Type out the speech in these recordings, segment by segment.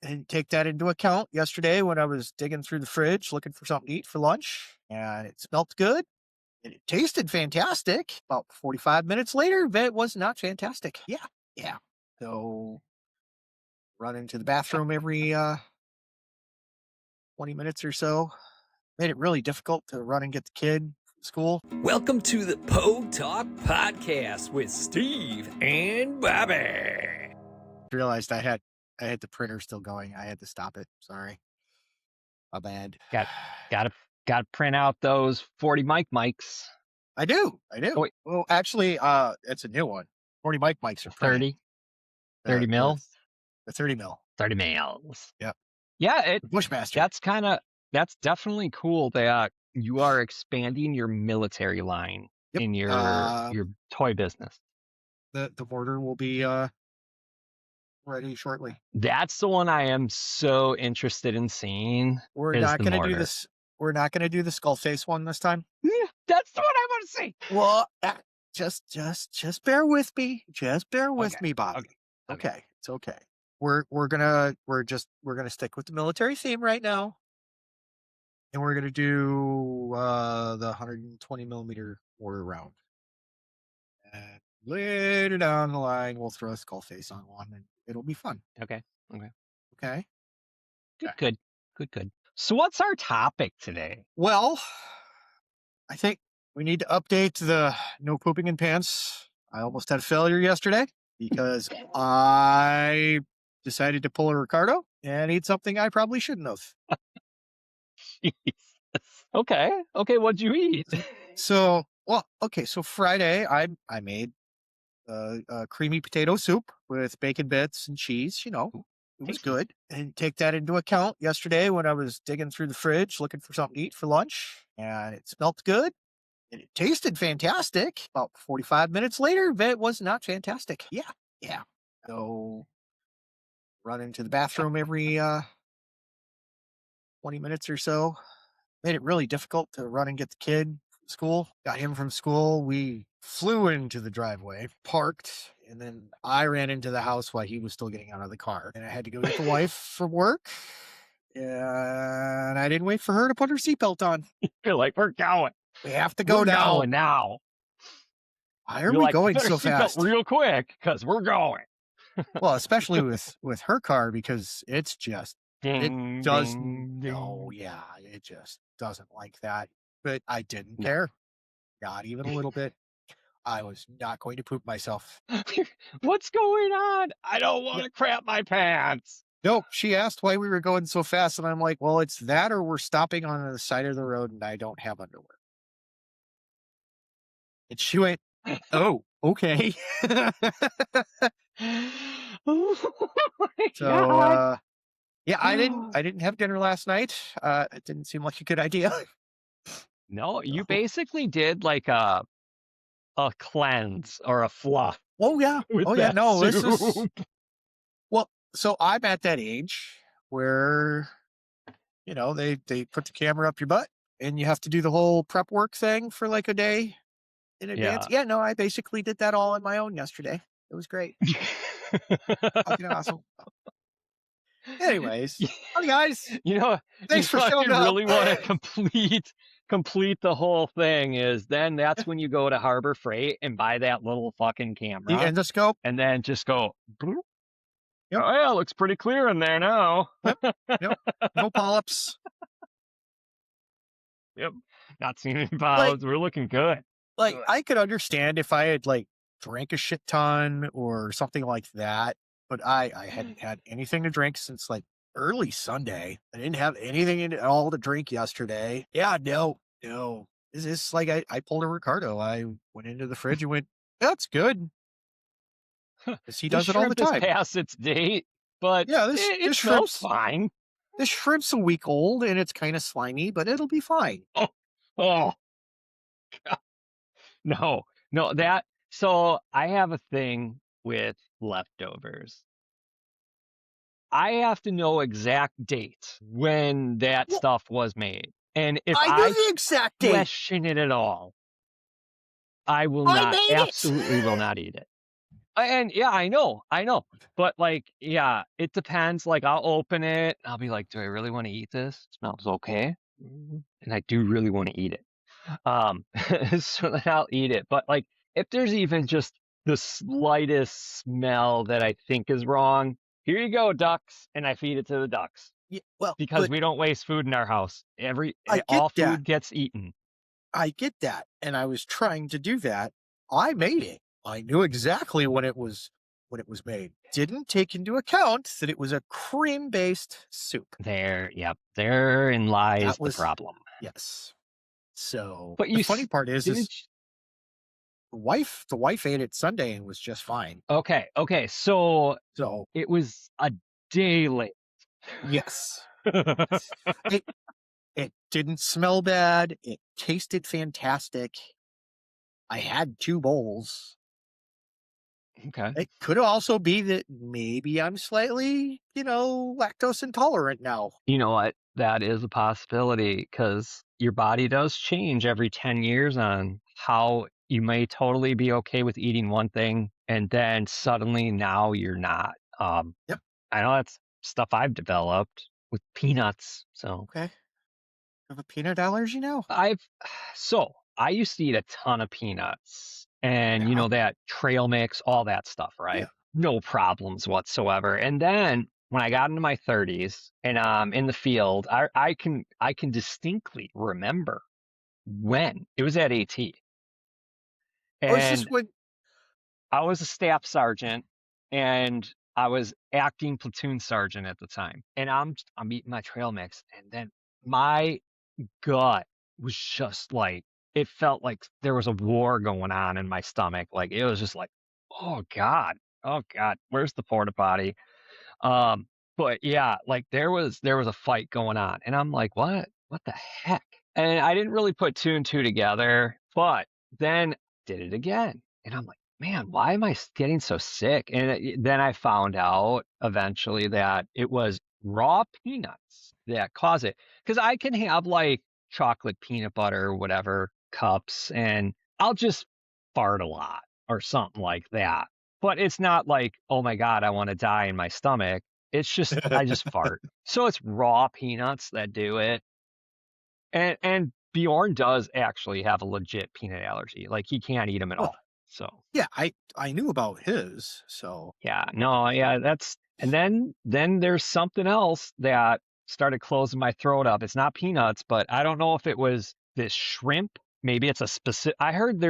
and take that into account yesterday when I was digging through the fridge looking for something to eat for lunch, and it smelled good and it tasted fantastic. About 45 minutes later, it was not fantastic. Yeah. Yeah. So run into the bathroom every 20 minutes or so. Made it really difficult to run and get the kid from school. Welcome to the POG Talk podcast with Steve and Bobby. Realized I had the printer still going. I had to stop it. Sorry. My bad. Got to print out those 40 mics. I do. Oh, wait. Well, actually, it's a new one. 40 mics are 30 mil. The 30 mil. 30 mils. Yep. Yeah, Bushmaster. That's definitely cool that you are expanding your military line in your toy business. The mortar will be ready shortly. That's the one I am so interested in seeing. We're not going to do this. We're not going to do the skull face one this time. Yeah, that's the one I want to see. Well, just bear with me. Just bear with me, Bobby. Okay. It's okay. We're gonna stick with the military theme right now, and we're gonna do the 120 millimeter mortar round. And later down the line, we'll throw a skull face on one, and it'll be fun. Okay. Good. So what's our topic today? Well, I think we need to update the no pooping in pants. I almost had a failure yesterday because I decided to pull a Ricardo and eat something I probably shouldn't have. Jesus. Okay. What'd you eat? So Friday I made a creamy potato soup with bacon bits and cheese. It was good. And take that into account yesterday when I was digging through the fridge looking for something to eat for lunch, and it smelled good and it tasted fantastic. About 45 minutes later, it was not fantastic. Yeah. So run into the bathroom every 20 minutes or so. Made it really difficult to run and get the kid from school. Got him from school. We flew into the driveway, parked, and then I ran into the house while he was still getting out of the car. And I had to go get the wife from work. And I didn't wait for her to put her seatbelt on. You're like, we're going. We have to go now. Going now. Why are we going so fast? Real quick, because we're going. Well, especially with her car, because it's just Ding, it does ding, ding. it just doesn't like that. But I didn't care, not even a little bit. I was not going to poop myself. What's going on? I don't want to crap my pants. Nope. She asked why we were going so fast, and I'm like, well, it's that or we're stopping on the side of the road and I don't have underwear. And she went, oh, okay. So I didn't have dinner last night. It didn't seem like a good idea. No, you basically did like a cleanse or a fluff. Oh yeah. No, this is so I'm at that age where they put the camera up your butt and you have to do the whole prep work thing for like a day in advance. Yeah, no, I basically did that all on my own yesterday. It was great. Fucking awesome. Anyways, hi guys. Thanks for showing up. Really want to complete the whole thing is then that's when you go to Harbor Freight and buy that little fucking camera. The endoscope. And then just go, Yep. Oh yeah, looks pretty clear in there now. Yep. No polyps. Yep. Not seeing any polyps. We're looking good. Like I could understand if I had drank a shit ton or something like that, but I hadn't had anything to drink since early Sunday. I didn't have anything at all to drink yesterday. Yeah, no. This is I pulled a Ricardo. I went into the fridge and went, that's good. Because he does it all the time. Past its date, but yeah, this smells fine. This shrimp's a week old and it's kind of slimy, but it'll be fine. Oh, God. No. So I have a thing with leftovers. I have to know exact dates when that stuff was made. And if I know the exact date. Question it at all, I will absolutely will not eat it. And yeah, I know. But like, yeah, it depends. Like, I'll open it. I'll be like, do I really want to eat this? It smells okay. And I do really want to eat it. Um, so then I'll eat it. But like, if there's even just the slightest smell that I think is wrong, here you go, ducks. And I feed it to the ducks Yeah, well, because but we don't waste food in our house. I get All that. food gets eaten. I get that. And I was trying to do that. I made it. I knew exactly when it was made. Didn't take into account that it was a cream-based soup. Yep, therein lies That the was problem. yes. So But the funny part is didn't the wife ate it Sunday and was just fine. okay, so So it was a day late. yes. It it didn't smell bad. It tasted fantastic. I had 2 bowls. Okay. It could also be that maybe I'm slightly, lactose intolerant now. You know what? That is a possibility because your body does change every 10 years on how you may totally be okay with eating one thing and then suddenly now you're not. Yep. I know that's stuff I've developed with peanuts. So Okay. Have a peanut allergy now? I've so I used to eat a ton of peanuts and Yeah. that trail mix, all that stuff, Yeah. right? No problems whatsoever. And then when I got into my 30s and in the field, I can distinctly remember when it was at AT Oh, is this and when I was a staff sergeant and I was acting platoon sergeant at the time. And I'm eating my trail mix and then my gut was just like it felt like there was a war going on in my stomach. Like it was just like, oh God, where's the porta potty? Um, but yeah, like there was a fight going on, and I'm like, what the heck? And I didn't really put two and two together, but then did it again, and I'm like, man, why am I getting so sick? And then I found out eventually that it was raw peanuts that cause it, because I can have like chocolate peanut butter or whatever cups, and I'll just fart a lot or something like that. But it's not like, oh my God, I want to die in my stomach. It's just I just fart. So it's raw peanuts that do it. And Bjorn does actually have a legit peanut allergy. Like he can't eat them at well, all. So yeah, I knew about his, so yeah, no, yeah, that's and then there's something else that started closing my throat up. It's not peanuts, but I don't know if it was this shrimp. Maybe it's a specific I heard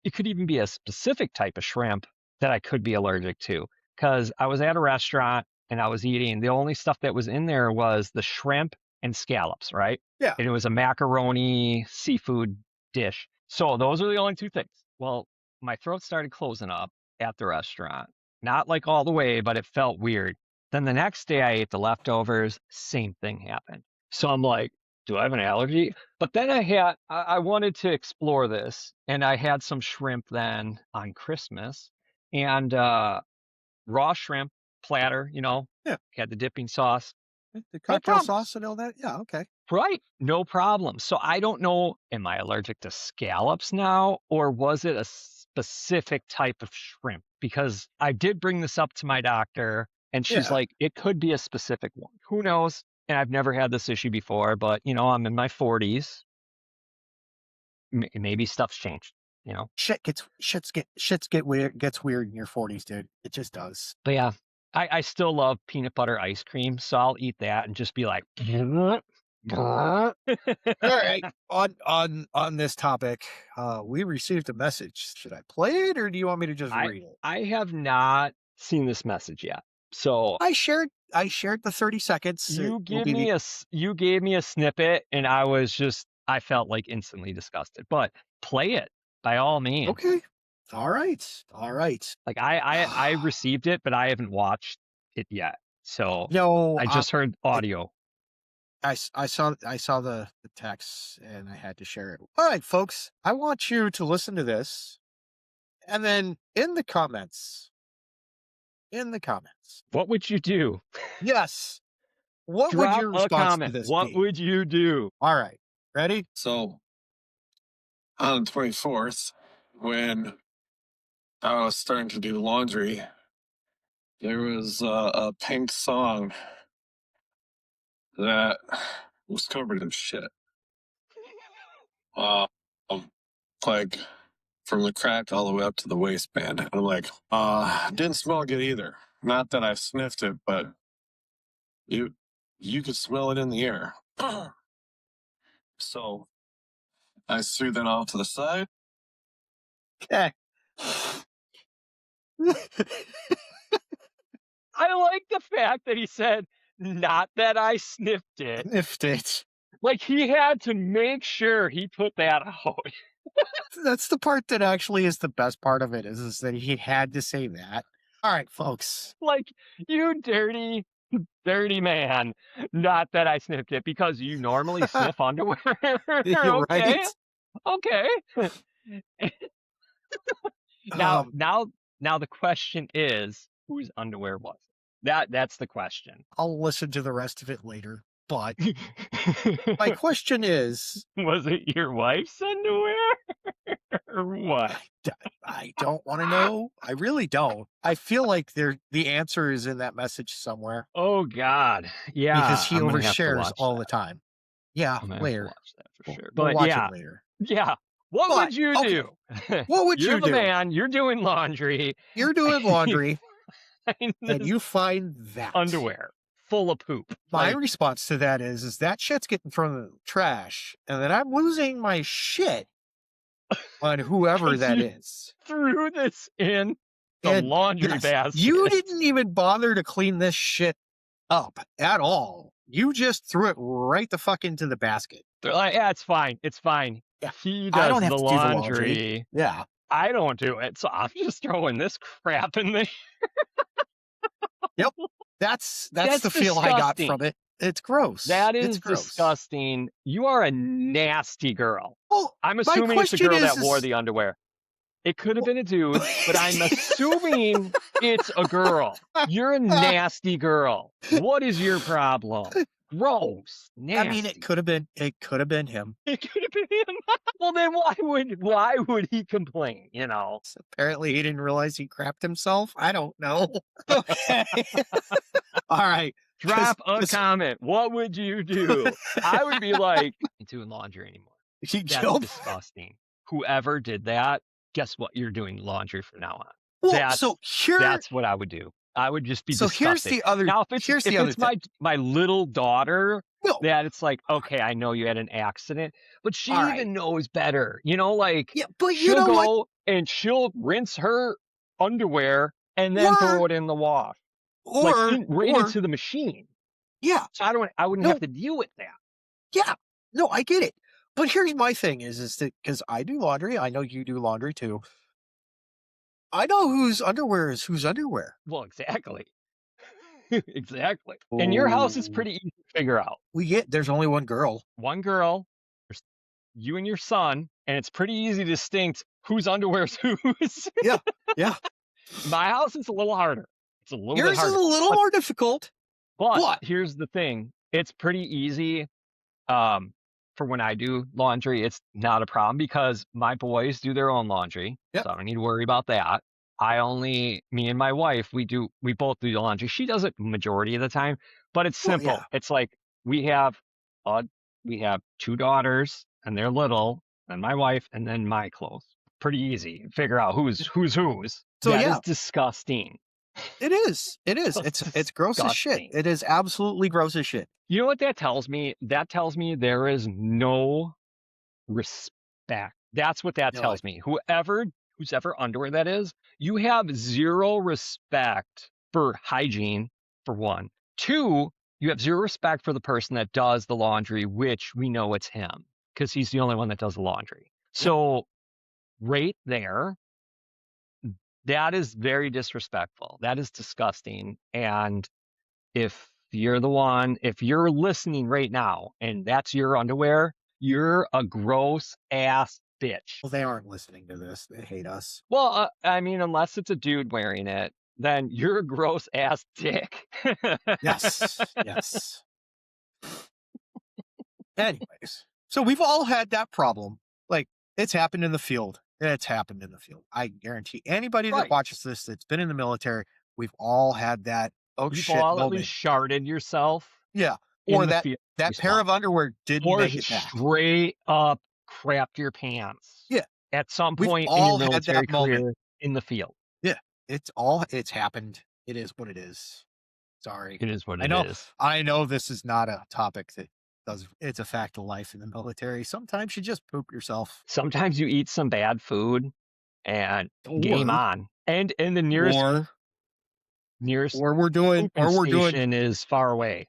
it could even be a specific type of shrimp that I could be allergic to. Because I was at a restaurant and I was eating, the only stuff that was in there was the shrimp and scallops, right? yeah. And it was a macaroni seafood dish. So those are the only two things. Well, my throat started closing up at the restaurant. Not like all the way, but it felt weird. Then the next day I ate the leftovers, same thing happened. So I'm like, do I have an allergy? But then I wanted to explore this, and I had some shrimp then on Christmas, and raw shrimp platter, Yeah. had the dipping sauce. The No cocktail problem. sauce and all that. Yeah, okay. Right, no problem. So I don't know, am I allergic to scallops now, or was it a specific type of shrimp? Because I did bring this up to my doctor, and she's Yeah. like, it could be a specific one. Who knows? And I've never had this issue before, but I'm in my 40s. Maybe stuff's changed. Shit's get weird gets weird in your 40s, dude. It just does. But yeah, I still love peanut butter ice cream, so I'll eat that and just be like, All right. On this topic, we received a message. Should I play it or do you want me to just I read it? I have not seen this message yet. So I shared the 30 seconds. It will be the you gave me a snippet and I felt like instantly disgusted. But play it by all means. okay. All right. All right. Like I received it, but I haven't watched it yet. So No, I just heard I, audio. I saw the text and I had to share it. All right, folks. I want you to listen to this, and then in the comments, What would you do? yes. What would Drop your a response to comment. this What be? would you do? All right. Ready? So on the 24th, when I was starting to do laundry, there was a pink song that was covered in shit. Um, like from the crack all the way up to the waistband. And I'm like, didn't smell good either. Not that I sniffed it, but you could smell it in the air. So I threw that off to the side. Okay. I like the fact that he said, not that I sniffed it. Sniffed it. Like, he had to make sure he put that out. That's the part that actually is the best part of it, is that he had to say that. All right, folks. Like, you dirty, dirty man. Not that I sniffed it, because you normally sniff underwear. You're Okay. right. Okay. Now the question is, whose underwear was it? That's the question. I'll listen to the rest of it later. But my question is, was it your wife's underwear or what? I don't want to know. I really don't. I feel like the answer is in that message somewhere. Oh God, yeah. Because he I'm gonna have to overshares watch all that. the time. Yeah, I'm gonna have to later. watch that for sure. We'll But watch yeah, it later. yeah. What But, would you okay. do? What would You're you the do? man. You're doing laundry. You're doing laundry, and you find that underwear full of poop. My Like, response to that is that shit's getting thrown in the trash, and then I'm losing my shit on whoever 'cause that you is. threw this in the And laundry yes, basket. you didn't even bother to clean this shit up at all. You just threw it right the fuck into the basket. They're like, yeah, it's fine. It's fine. Yeah, He I does don't have the to do the laundry. laundry. Yeah. I don't do it, so I'm just throwing this crap in there. Yep. That's That's the feel I got disgusting. from it. It's gross. That It's is gross. disgusting. You are a nasty girl. Well, I'm assuming it's a question girl that is- wore the underwear. It could have been a dude, but I'm assuming it's a girl. You're a nasty girl. What is your problem? Gross. Nasty. I mean, it could have been him. It could have been him. Well, then why would he complain? You know. Apparently, he didn't realize he crapped himself. I don't know. Okay. All right. Drop a comment. What would you do? I would be like, I'm doing laundry anymore. He That's killed. disgusting. Whoever did that, guess what? You're doing laundry from now on. Well, That's what I would do. I would just be disgusted. Here's the other. Now, if it's my little daughter, that it's like, okay, I know you had an accident, but she even knows better. You know, like, yeah, but she'll go and she'll rinse her underwear and then throw it in the wash. Into the machine. Yeah. So I wouldn't have to deal with that. Yeah. No, I get it. But here's my thing is that because I do laundry, I know you do laundry too. I know whose underwear is whose underwear. Well, exactly. Exactly. And your house is pretty easy to figure out. There's only one girl. One girl, there's you and your son, and it's pretty easy to distinct whose underwear is whose. Yeah. Yeah. My house is a little harder. It's a little bit Yours harder. is a little more difficult. But here's the thing. It's pretty easy. For when I do laundry, it's not a problem because my boys do their own laundry. Yep. So I don't need to worry about that. Me and my wife, we both do the laundry. She does it majority of the time, but it's simple. Well, yeah. It's like we have 2 daughters and they're little, and my wife, and then my clothes. Pretty easy. Figure out who's whose. So that is disgusting. It is. It's gross as shit. It is absolutely gross as shit. You know what that tells me? That tells me there is no respect. That's what that tells me. Whose ever underwear that is, you have zero respect for hygiene, for one. 2, you have zero respect for the person that does the laundry, which we know it's him because he's the only one that does the laundry. So right there, that is very disrespectful. That is disgusting. And if you're listening right now and that's your underwear, you're a gross ass bitch. Well, they aren't listening to this. They hate us. Well, I mean, unless it's a dude wearing it, then you're a gross ass dick. Yes. Yes. Anyways, so we've all had that problem. Like, it's happened in the field. It's happened in the field. I guarantee anybody that Right. watches this that's been in the military, we've all had that oh You've shit all at least moment. sharded yourself Yeah. in Or the that field that pair response. of underwear didn't Or make just it back. straight up crapped your pants Yeah. at some We've point in your all had military that moment. career in the field. Yeah. It's happened. It is what it is. Sorry. It is what I it know is. I know this is not a topic that it's a fact of life in the military. Sometimes you just poop yourself. Sometimes you eat some bad food and game Or on. And the nearest or nearest or we're doing pooping station is far away.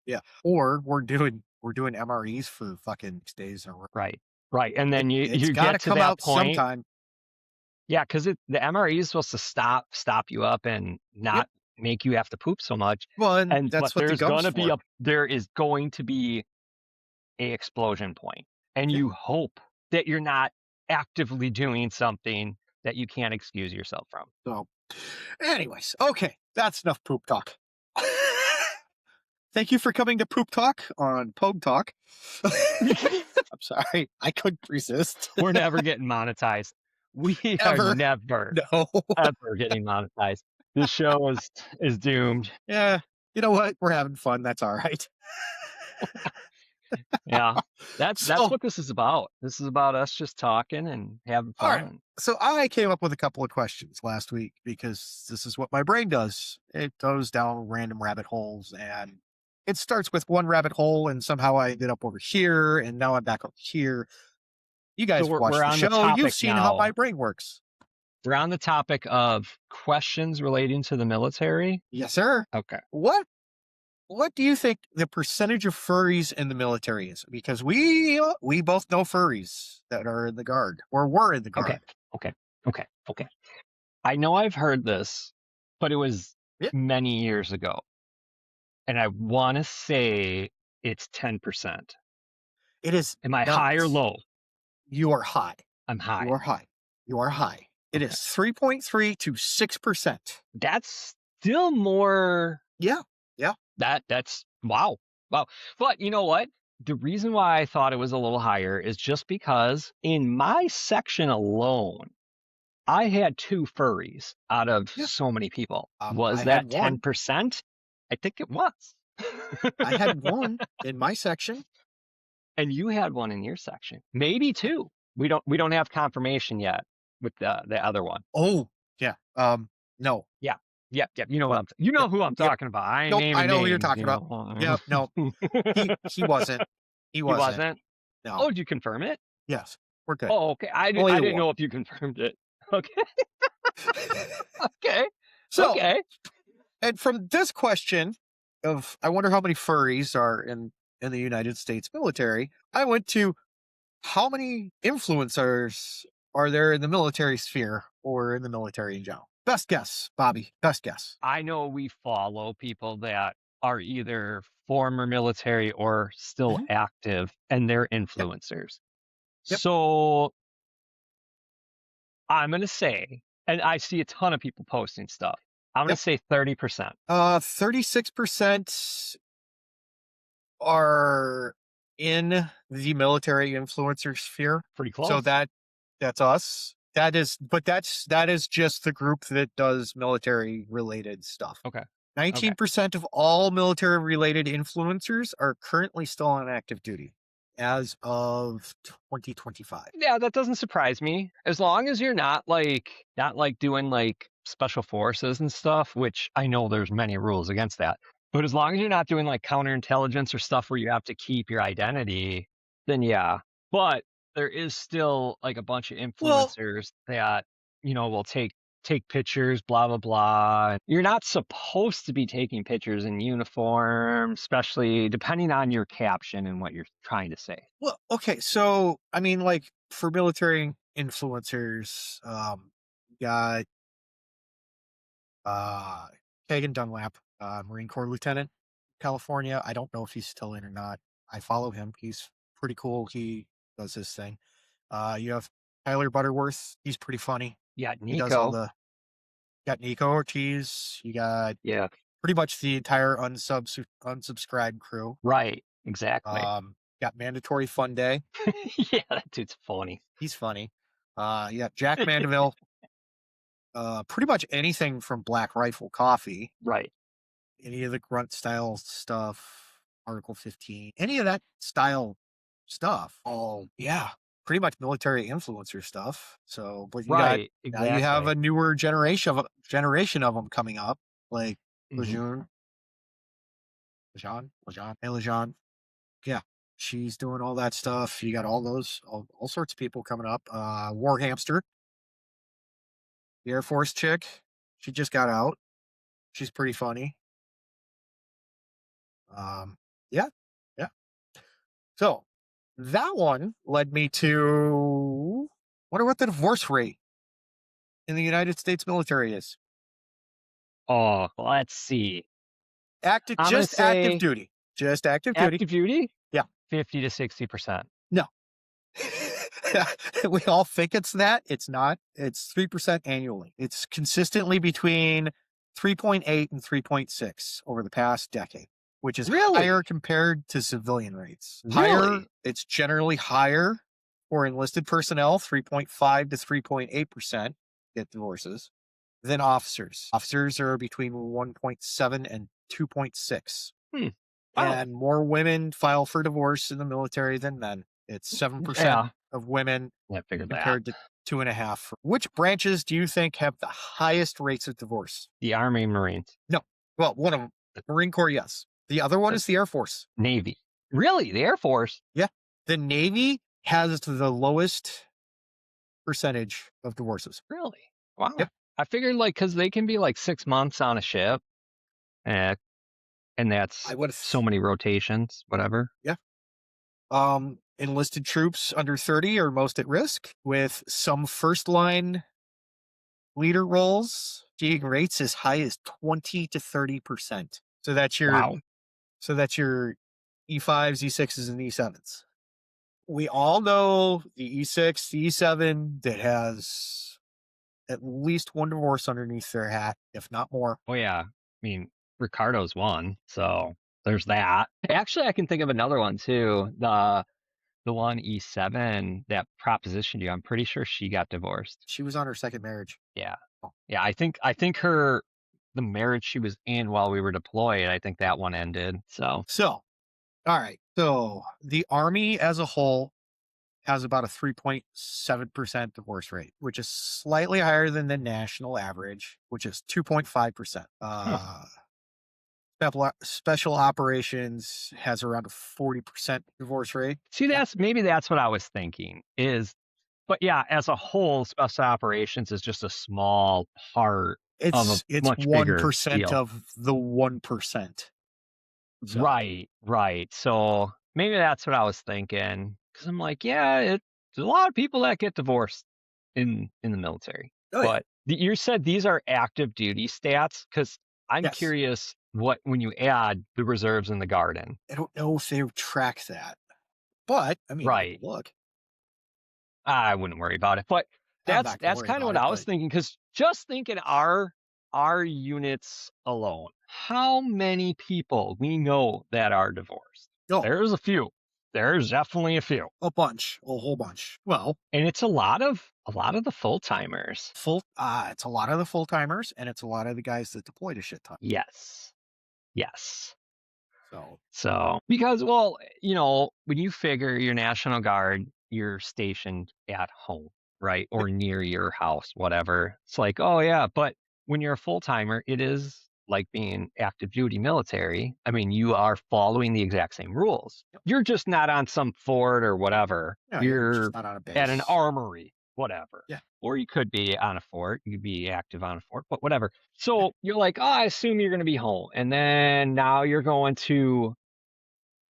yeah. Or we're doing MREs for fucking 6 days or Right. Right. And then it's you gotta get to come that out point. sometime. Yeah, because the MRE is supposed to stop you up and Yep. not make you have to poop so much. Well, and But that's what the gum's for. there is going to be a explosion point, and Yeah. you hope that you're not actively doing something that you can't excuse yourself from. So, anyways, okay, that's enough poop talk. Thank you for coming to Poop Talk on POG Talk. I'm sorry, I couldn't resist. We're never getting monetized. We Ever. are never, No. ever getting monetized. This show is doomed. Yeah, you know what? We're having fun. That's all right. Yeah, that's So, what this is about. This is about us just talking and having all right. fun. So I came up with a couple of questions last week because this is what my brain does. It goes down random rabbit holes and it starts with one rabbit hole and somehow I ended up over here and now I'm back over here. You guys So we're watched the on the show. You've topic seen how my now. brain works. We're on the topic of questions relating to the military. Yes, sir. Okay. What do you think the percentage of furries in the military is? Because we both know furries that are in the guard or were in the guard. Okay. I know I've heard this, but it was Yeah. many years ago. And I want to say it's 10%. It is. Am I not. high or low? You are high. I'm high. You are high. You are high. It is 3.3 to 6%. That's still more. Yeah. That's wow. But you know what? The reason why I thought it was a little higher is just because in my section alone, I had 2 furries out of Yeah. so many people. I Was that had one. 10%? I think it was. I had one in my section. And you had one in your section. Maybe 2. We don't have confirmation yet with the other one. Oh, yeah. No. Yep. You know what you know who I'm talking about. I ain't Nope, naming I know who you're names, talking you about. know. Yep, no. He wasn't. He He wasn't. wasn't? No. Oh, did you confirm it? Yes. We're good. Oh, okay. I Only the didn't one. know if you confirmed it. Okay. Okay. So, Okay. and from this question of I wonder how many furries are in the United States military, I went to how many influencers are there in the military sphere or in the military in general? Best guess, Bobby. Best guess. I know we follow people that are either former military or still Mhm. active, and they're influencers. Yep. So I'm going to say, and I see a ton of people posting stuff. I'm going Yep. to say 30%. 36% are in the military influencer sphere. Pretty close. So that's us. That is just the group that does military related stuff. Okay. 19% of all military related influencers are currently still on active duty as of 2025. Yeah, that doesn't surprise me. As long as you're not doing like special forces and stuff, which I know there's many rules against that. But as long as you're not doing like counterintelligence or stuff where you have to keep your identity, then yeah. But there is still like a bunch of influencers that, will take pictures, blah, blah, blah. You're not supposed to be taking pictures in uniform, especially depending on your caption and what you're trying to say. Well, okay. So, I mean, like for military influencers, got Kagan Dunlap, Marine Corps Lieutenant, California. I don't know if he's still in or not. I follow him. He's pretty cool. He does his thing. You have Tyler Butterworth. He's pretty funny. Yeah, He does all Nico. the. Got Nico Ortiz. You got Yeah, pretty much the entire unsubscribed crew. right. Exactly. Got Mandatory Fun Day. Yeah, that dude's funny. He's funny. Yeah, Jack Mandeville. Pretty much anything from Black Rifle Coffee, Right. any of the grunt style stuff, Article 15, any of that style stuff. Oh, yeah, pretty much military influencer stuff. So, but you got Right. now you have Exactly. a newer generation of them coming up, like Mhm. Lejeune. Yeah, she's doing all that stuff. You got all sorts of people coming up. War Hamster, the Air Force chick. She just got out. She's pretty funny. Yeah, yeah. So that one led me to wonder what the divorce rate in the United States military is. Oh, let's see. Active, I'm gonna just active say duty, just active duty. active duty. Yeah. 50 to 60%. No, we all think it's that. It's not. It's 3% annually. It's consistently between 3.8 and 3.6 over the past decade, which is Really? higher compared to civilian rates. Higher. Really? It's generally higher for enlisted personnel, 3.5 to 3.8% get divorces, than officers. Officers are between 1.7 and 2.6. Wow. And more women file for divorce in the military than men. It's 7% Yeah. of women I figured that. compared to 2.5. Which branches do you think have the highest rates of divorce? The Army, Marines, Well, one of them, Marine Corps, yes. The other one is the Air Force. Navy. Really? The Air Force? The Navy has the lowest percentage of divorces. Really? Wow. Yep. I figured because they can be 6 months on a ship, and that's I would so many rotations, whatever. Enlisted troops under 30 are most at risk, with some first line leader roles seeing rates as high as 20 to 30%. So that's your Wow. E5s, E6s, and E7s. We all know the E6, the E7 that has at least one divorce underneath their hat, if not more. Oh, yeah. I mean, Ricardo's one, so there's that. Actually, I can think of another one, too. The one E7 that propositioned you, I'm pretty sure she got divorced. She was on her second marriage. Yeah. Oh. Yeah, I think the marriage she was in while we were deployed, I think that one ended. So, all right. So the Army as a whole has about a 3.7% divorce rate, which is slightly higher than the national average, which is 2.5%. Special operations has around a 40% divorce rate. see, maybe that's what I was thinking but yeah, as a whole, special operations is just a small part of a It's much bigger 1% deal. of the 1%. So, Right. So maybe that's what I was thinking. Because I'm like, yeah, there's a lot of people that get divorced in the military. oh, yeah. But you said these are active duty stats? Because I'm Yes. curious when you add the reserves and the garden. I don't know if they track that, but I mean, Right. look, I wouldn't worry about it. But I'm that's not gonna worry kind of about what it, I was but thinking. Because just thinking our units alone, how many people we know that are divorced? oh, There's a few. There's definitely a few. a whole bunch. Well, And it's a lot of the full timers. it's a lot of the full timers, and it's a lot of the guys that deployed a shit ton. Yes. So So because when you figure your National Guard, you're stationed at home, right? Or near your house, whatever. It's like, oh yeah, but when you're a full timer, it is like being active duty military. I mean, you are following the exact same rules. You're just not on some fort or whatever. no, You're just not on a base. at an armory, whatever. Yeah. Or you could be on a fort. You could be active on a fort, but whatever. So you're like, oh, I assume you're going to be home. And then now you're going to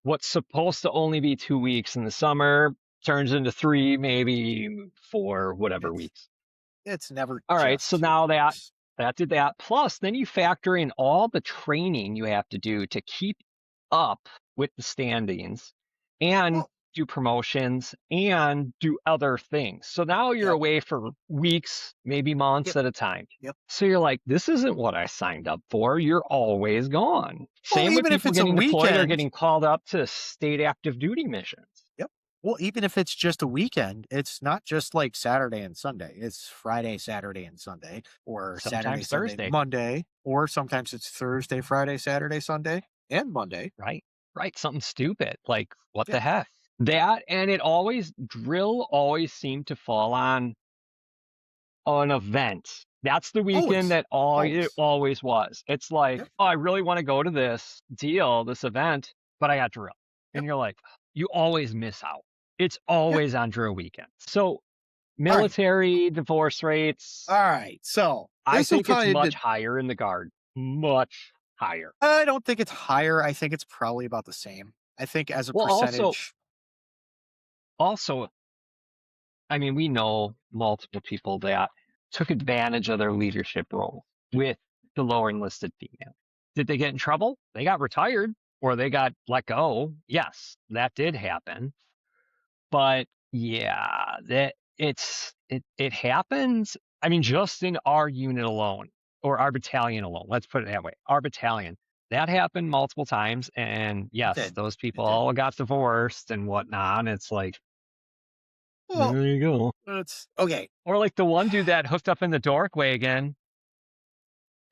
what's supposed to only be 2 weeks in the summer turns into 3, maybe 4, whatever weeks. It's never all right. just So 2 now weeks. that did that. Plus, then you factor in all the training you have to do to keep up with the standings and Well, do promotions and do other things. So now you're Yep. away for weeks, maybe months Yep. at a time. Yep. So you're like, this isn't what I signed up for. You're always gone. Well, Same with even if people it's a getting deployed or weekend. getting called up to state active duty missions. Yep. Well, even if it's just a weekend, it's not just like Saturday and Sunday. It's Friday, Saturday, and Sunday, or Saturday, Sometimes Sunday, Thursday, Monday, or sometimes it's Thursday, Friday, Saturday, Sunday, and Monday. right? Right. Something stupid. Like, what Yeah. the heck? That, and drill always seemed to fall on an event. That's the weekend Always. that it Always. always was. It's like, Yep. oh, I really want to go to this event, but I got drill. And Yep. you're like, you always miss out. It's always on drill weekend. So All right. military divorce rates, All right. So I this will think it's probably much higher in the Guard. Much higher. I don't think it's higher. I think it's probably about the same. I think as a Well, percentage. also, I mean, we know multiple people that took advantage of their leadership role with the lower enlisted female. Did they get in trouble? They got retired or they got let go. Yes, that did happen. But yeah, it happens. I mean, just in our unit alone or our battalion alone, let's put it that way. Our battalion, that happened multiple times. And yes, did. those people It did. all got divorced and whatnot. And it's like, Well, there you go. it's okay. Or like the one dude that hooked up in the dork wagon,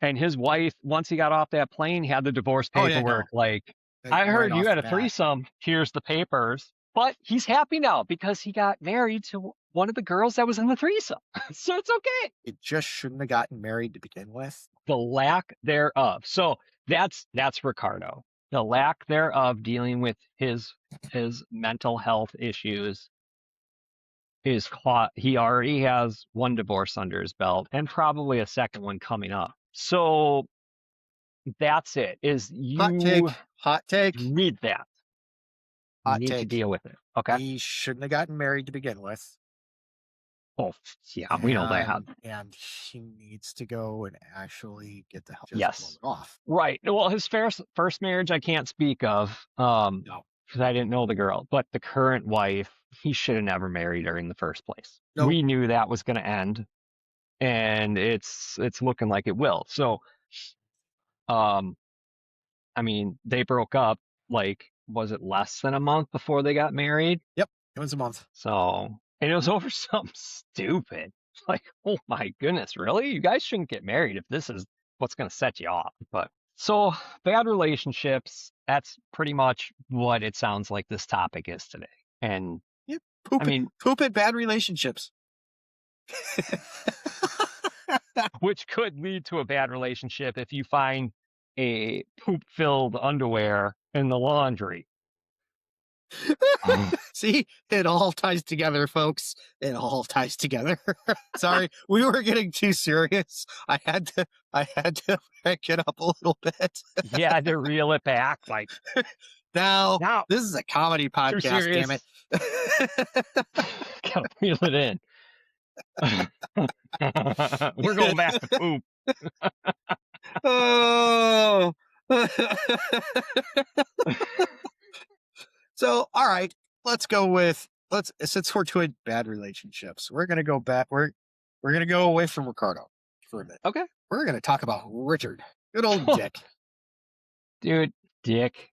and his wife, once he got off that plane, had the divorce Oh, yeah, paperwork. no. Like, Like, I heard right you off had the a bat. threesome. Here's the papers. But he's happy now because he got married to one of the girls that was in the threesome. So it's okay. It just shouldn't have gotten married to begin with. The lack thereof. So that's Ricardo. The lack thereof dealing with his mental health issues is caught. He already has one divorce under his belt and probably a second one coming up. So that's it. Is you Hot take. need that. You Hot need to take. deal with it. Okay. He shouldn't have gotten married to begin with. Oh, yeah, we know that. And he needs to go and actually get the hell Yes. blow it off. Right. Well, his first marriage I can't speak of. No. Because I didn't know the girl. But the current wife, he should have never married her in the first place. Nope. We knew that was going to end, and it's looking like it will. So, I mean, they broke up like, was it less than a month before they got married? Yep, it was a month. So, and it was over something stupid. Like, oh my goodness, really? You guys shouldn't get married if this is what's going to set you off. But so bad relationships, that's pretty much what it sounds like this topic is today. And Yep, poop and bad relationships. Which could lead to a bad relationship if you find a poop-filled underwear in the laundry. See, it all ties together, folks. It all ties together. Sorry, we were getting too serious. I had to back it up a little bit. You had to reel it back. Like, now this is a comedy too podcast, serious. damn it. Gotta reel it in. We're going back to poop. Oh. So, all right, since we're doing bad relationships, we're gonna go back. We're gonna go away from Ricardo for a minute. Okay. We're gonna talk about Richard. Good old Dick. Dude, Dick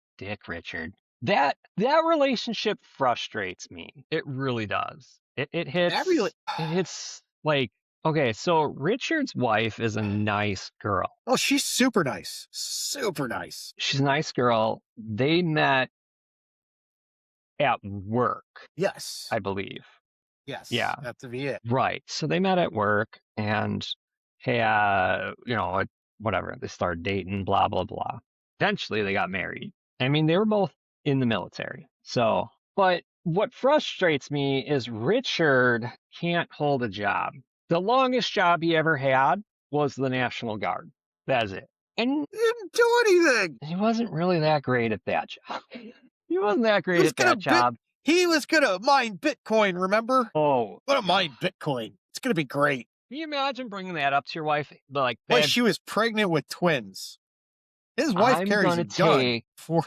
Richard. That relationship frustrates me. It really does. It hits like, okay, so Richard's wife is a nice girl. Oh, she's super nice. Super nice. She's a nice girl. They met at work. Yes. I believe. Yes. Yeah. That to be it. Right. So they met at work and whatever. They started dating, blah, blah, blah. Eventually they got married. I mean, they were both in the military. So, but what frustrates me is Richard can't hold a job. The longest job he ever had was the National Guard. That's it. And he didn't do anything. He wasn't really that great at that job. He wasn't that great at that job. He was going to mine Bitcoin, remember? Oh. Going to mine Bitcoin. It's going to be great. Can you imagine bringing that up to your wife? Like, she was pregnant with twins. His wife carries a gun for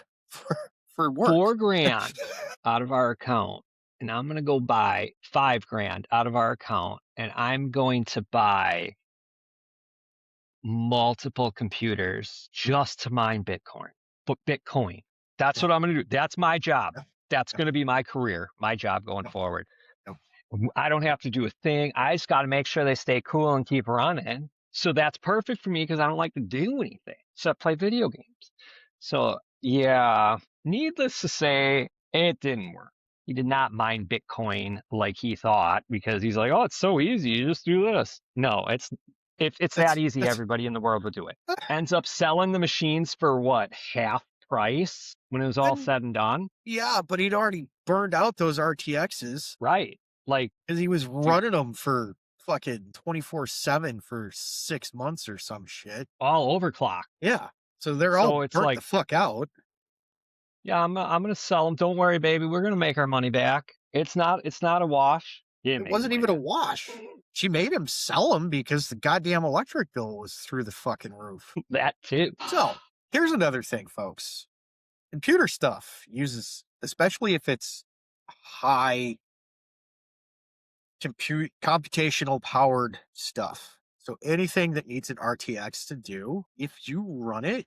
work. $4,000 out of our account, and I'm going to go buy $5,000 out of our account, and I'm going to buy multiple computers just to mine Bitcoin. Bitcoin. That's what I'm going to do. That's my job. That's going to be my career, my job going forward. No. I don't have to do a thing. I just got to make sure they stay cool and keep running. So that's perfect for me because I don't like to do anything except play video games. So yeah, needless to say, it didn't work. He did not mine Bitcoin like he thought because he's like, oh, it's so easy. You just do this. No, if it's that easy, everybody in the world would do it. Ends up selling the machines for what, half price when it was all said and done? Yeah, but he'd already burned out those RTXs. Right. Like, because he was running them for fucking 24/7 for 6 months or some shit. All overclock. Yeah. So they're all burnt the fuck out. Yeah, I'm gonna sell them. Don't worry, baby. We're gonna make our money back. It's not a wash. It wasn't even a wash. She made him sell them because the goddamn electric bill was through the fucking roof. That too. So here's another thing, folks. Computer stuff uses, especially if it's high computational powered stuff. So anything that needs an RTX to do, if you run it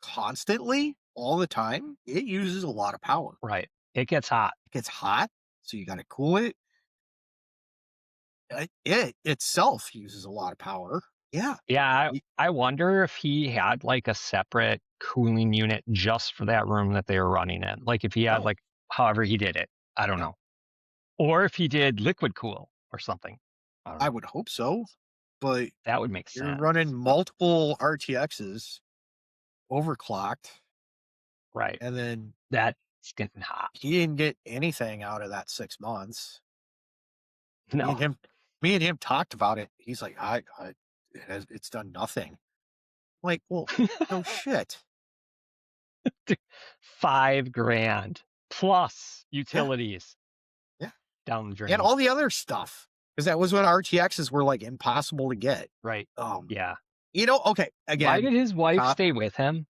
constantly all the time, it uses a lot of power. Right. It gets hot. It gets hot, so you got to cool it. It itself uses a lot of power. Yeah. Yeah. I wonder if he had like a separate cooling unit just for that room that they were running in. Like if he had like, however he did it. I don't know. Or if he did liquid cool or something. I would hope so, but that would make sense. You're running multiple RTXs overclocked. Right. And then that's getting hot. He didn't get anything out of that 6 months. No. Me and him talked about it. He's like, it's done nothing. I'm like, well, no shit. $5,000 plus utilities. Yeah. Down the drain. And all the other stuff. Because that was when RTXs were like impossible to get. Right. Yeah. You know, okay. Again. Why did his wife stay with him?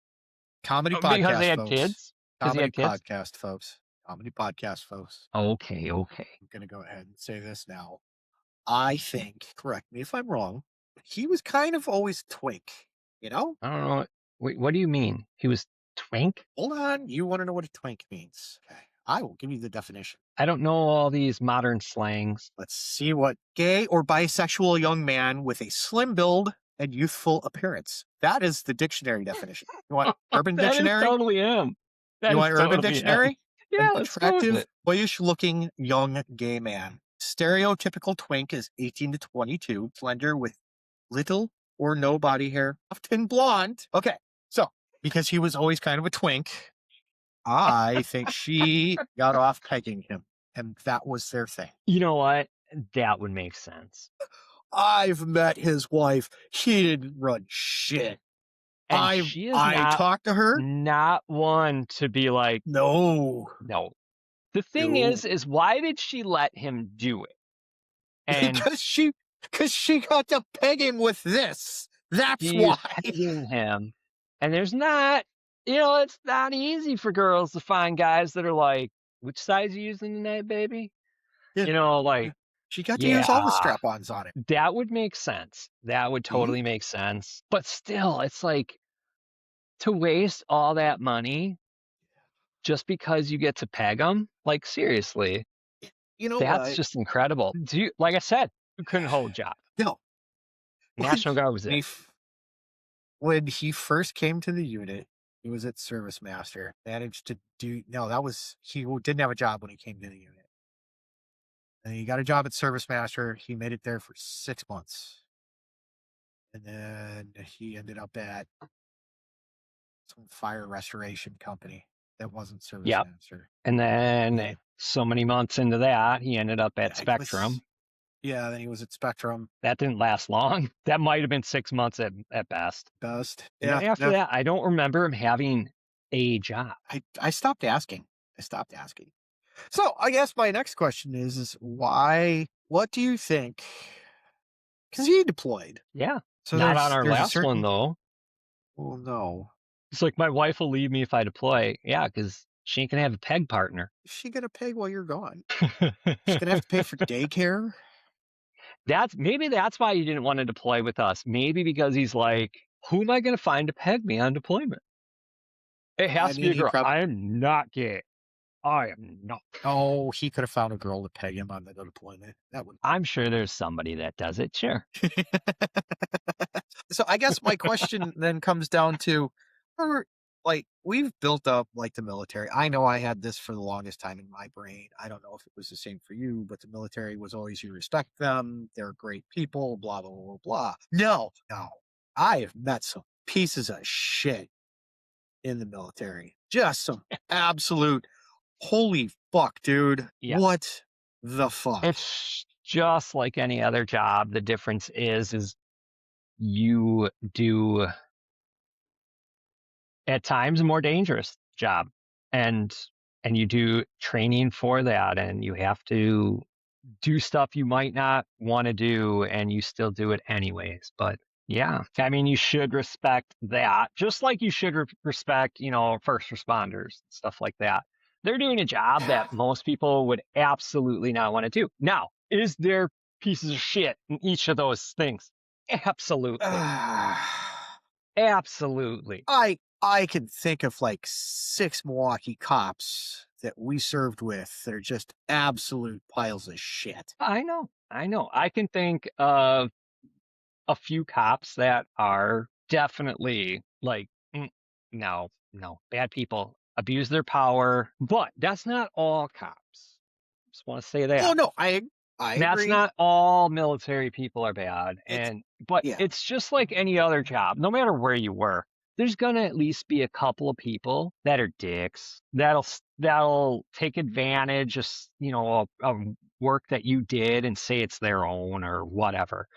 Comedy podcast. Because they had folks. kids? Comedy podcast, folks. Comedy podcast, folks. Okay. I'm going to go ahead and say this now. I think, correct me if I'm wrong, he was kind of always twink, you know? I don't know. Wait, what do you mean? He was twink? Hold on. You want to know what a twink means? Okay. I will give you the definition. I don't know all these modern slangs. Let's see what gay or bisexual young man with a slim build and youthful appearance. That is the dictionary definition. You want Urban Dictionary? That is totally him. You want Urban Dictionary? Him. Yeah, an attractive, boyish-looking young gay man. Stereotypical twink is 18 to 22, slender with little or no body hair, often blonde. Okay, so because he was always kind of a twink, I think she got off pegging him, and that was their thing. You know what? That would make sense. I've met his wife. She didn't run shit. And I talked to her. Not one to be like, no. The thing is why did she let him do it? And because she got to peg him with this. That's why. Pegging him. And there's not, it's not easy for girls to find guys that are like, which size are you using tonight, baby? Yeah. She got to use all the strap-ons on it. That would make sense. That would totally make sense. But still, it's like to waste all that money just because you get to peg them. Like seriously, that's just incredible. Like I said, you couldn't hold a job. No, National Guard was it. When he first came to the unit, he was at Service Master. Managed to do he didn't have a job when he came to the unit. And he got a job at Service Master. He made it there for 6 months. And then he ended up at some fire restoration company that wasn't Service Master. And then so many months into that, he ended up at Spectrum. Then he was at Spectrum. That didn't last long. That might have been 6 months at best. Yeah. After that, I don't remember him having a job. I stopped asking. So I guess my next question is why, what do you think? Because he deployed. Yeah. So not on our last one, though. Well, no. It's like my wife will leave me if I deploy. Yeah, because she ain't going to have a peg partner. Is she going to peg while you're gone? She's going to have to pay for daycare? Maybe that's why he didn't want to deploy with us. Maybe because he's like, who am I going to find to peg me on deployment? It has to be a girl. I'm not gay. I am not. Oh, he could have found a girl to peg him on the deployment. That would. I'm sure there's somebody that does it. Sure. So I guess my question then comes down to, like, we've built up like the military. I know I had this for the longest time in my brain. I don't know if it was the same for you, but the military was always, you respect them. They're great people, blah, blah, blah, blah. No. I have met some pieces of shit in the military. Just some absolute holy fuck, dude. Yeah. What the fuck? It's just like any other job. The difference is you do at times a more dangerous job, and you do training for that, and you have to do stuff you might not want to do, and you still do it anyways. But yeah, I mean, you should respect that, just like you should respect, first responders, stuff like that. They're doing a job that most people would absolutely not want to do. Now, is there pieces of shit in each of those things? Absolutely. Absolutely. I can think of like 6 Milwaukee cops that we served with that are just absolute piles of shit. I know. I can think of a few cops that are definitely like, no, bad people, abuse their power, but that's not all cops. Just want to say that. Oh no, I That's agree. not all military people are bad. But yeah. it's just like any other job, no matter where you work. There's gonna at least be a couple of people that are dicks that'll take advantage of work that you did and say it's their own or whatever.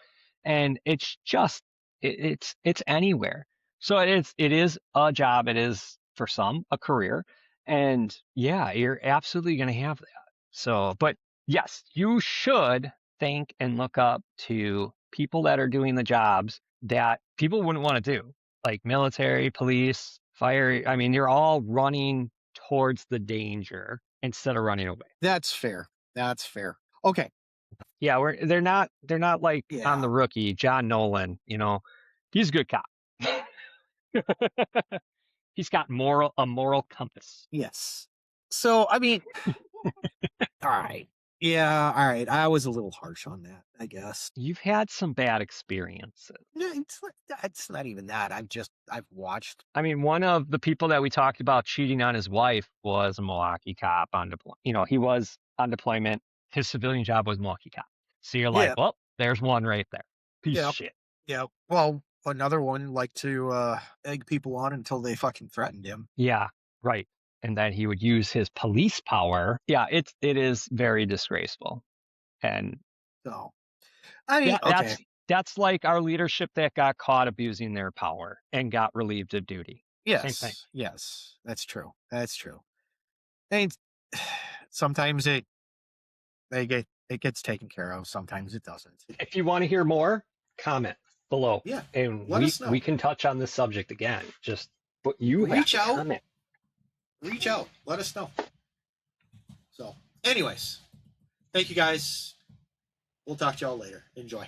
And it's just it's anywhere. So it is a job. It is for some a career, and yeah, you're absolutely gonna have that. So, but yes, you should think and look up to people that are doing the jobs that people wouldn't want to do, like military, police, fire. I mean, you're all running towards the danger instead of running away. That's fair. Okay. Yeah, they're not like on Yeah. The Rookie, John Nolan, he's a good cop. He's got a moral compass. Yes. So I mean, all right. Yeah, all right. I was a little harsh on that, I guess. You've had some bad experiences. No, it's not even that. I've watched. I mean, one of the people that we talked about cheating on his wife was a Milwaukee cop on deployment. He was on deployment. His civilian job was Milwaukee cop. So you're like, Yeah. well, there's one right there. Piece Yeah. of shit. Yeah. Well, another one liked to egg people on until they fucking threatened him. Yeah, right. And then he would use his police power. Yeah, it is very disgraceful. And So, I mean, yeah, okay. that's like our leadership that got caught abusing their power and got relieved of duty. Same thing. Yes, that's true. And sometimes it gets taken care of. Sometimes it doesn't. If you want to hear more, comment below. Yeah, and let us know. We can touch on this subject again. Just but you Reach have to out. comment. Reach out. Let us know. So, anyways, thank you guys. We'll talk to y'all later. Enjoy.